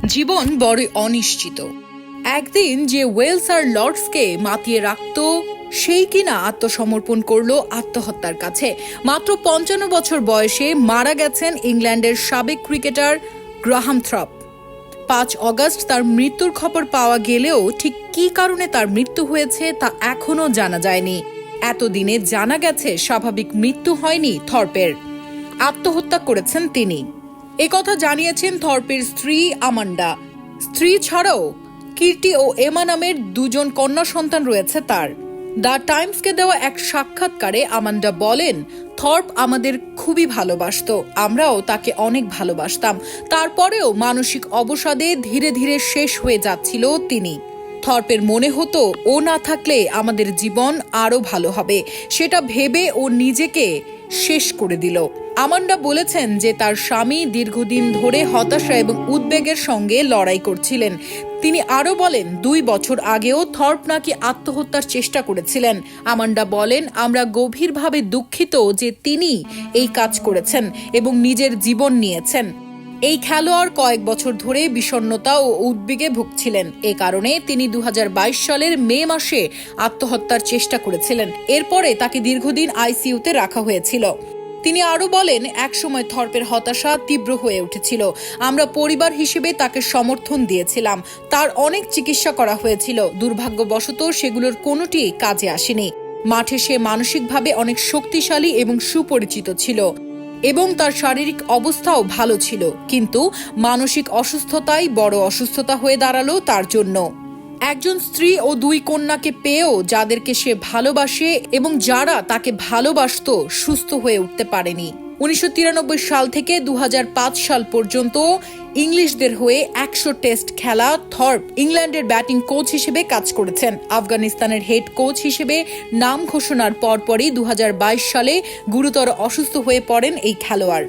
জীবন বড়ই অনিশ্চিত। একদিন যে ওয়েলস আর লর্ডসকে মাতিয়ে রাখত সেই কিনা আত্মসমর্পণ করলো আত্মহত্যার কাছে। মাত্র ৫৫ বছর বয়সে মারা গেছেন ইংল্যান্ডের সাবেক ক্রিকেটার গ্রাহাম থ্রপ। ৫ অগস্ট তার মৃত্যুর খবর পাওয়া গেলেও ঠিক কী কারণে তার মৃত্যু হয়েছে তা এখনও জানা যায়নি। এতদিনে জানা গেছে স্বাভাবিক মৃত্যু হয়নি থর্পের, আত্মহত্যা করেছেন তিনি। একথা জানিয়েছেন থর্পের স্ত্রী আমান্ডা। স্ত্রী ছাড়াও কীর্তি ও এমা নামের ২ কন্যা সন্তান রয়েছে তার। দ্য টাইমসকে দেওয়া এক সাক্ষাৎকারে আমান্ডা বলেন, থর্প আমাদের খুবই ভালোবাসত, আমরাও তাকে অনেক ভালোবাসতাম। তারপরেও মানসিক অবসাদে ধীরে ধীরে শেষ হয়ে যাচ্ছিল তিনি। থর্পের মনে হতো ও না থাকলে আমাদের জীবন আরো ভালো হবে, সেটা ভেবে ও নিজেকে শেষ করে দিল। আমান্ডা বলেছেন যে তার স্বামী দীর্ঘদিন ধরে হতাশা এবং উদ্বেগের সঙ্গে লড়াই করছিলেন। তিনি আরও বলেন, ২ বছর আগেও থর্প নাকি আত্মহত্যার চেষ্টা করেছিলেন। আমান্ডা বলেন, আমরা গভীরভাবে দুঃখিত যে তিনি এই কাজ করেছেন এবং নিজের জীবন নিয়েছেন। এই খেলোয়াড় কয়েক বছর ধরে বিষণ্ণতা ও উদ্বেগে ভুগছিলেন। এ কারণে তিনি ২০২২ সালের মে মাসে আত্মহত্যার চেষ্টা করেছিলেন। এরপরে তাকে দীর্ঘদিন আইসিইউতে রাখা হয়েছিল। তিনি আরও বলেন, একসময় থর্পের হতাশা তীব্র হয়ে উঠেছিল। আমরা পরিবার হিসেবে তাকে সমর্থন দিয়েছিলাম। তার অনেক চিকিৎসা করা হয়েছিল, দুর্ভাগ্যবশত সেগুলোর কোনোটি কাজে আসেনি। মাঠে সে মানসিকভাবে অনেক শক্তিশালী এবং সুপরিচিত ছিল এবং তার শারীরিক অবস্থাও ভালো ছিল, কিন্তু মানসিক অসুস্থতাই বড় অসুস্থতা হয়ে দাঁড়ালো তার জন্য। একজন স্ত্রী ও ২ কন্যাকে পেয়েও যাদেরকে সে ভালোবাসে এবং যারা তাকে ভালোবাসতো সুস্থ হয়ে উঠতে পারেনি। ১৯৯৩ সাল থেকে ২০০৫ সাল পর্যন্ত ইংলিশদের হয়ে ১০০ টেস্ট খেলা থর্প ইংল্যান্ডের ব্যাটিং কোচ হিসেবে কাজ করেছেন। আফগানিস্তানের হেড কোচ হিসেবে নাম ঘোষণার পরপরই ২০২২ সালে গুরুতর অসুস্থ হয়ে পড়েন এই খেলোয়াড়।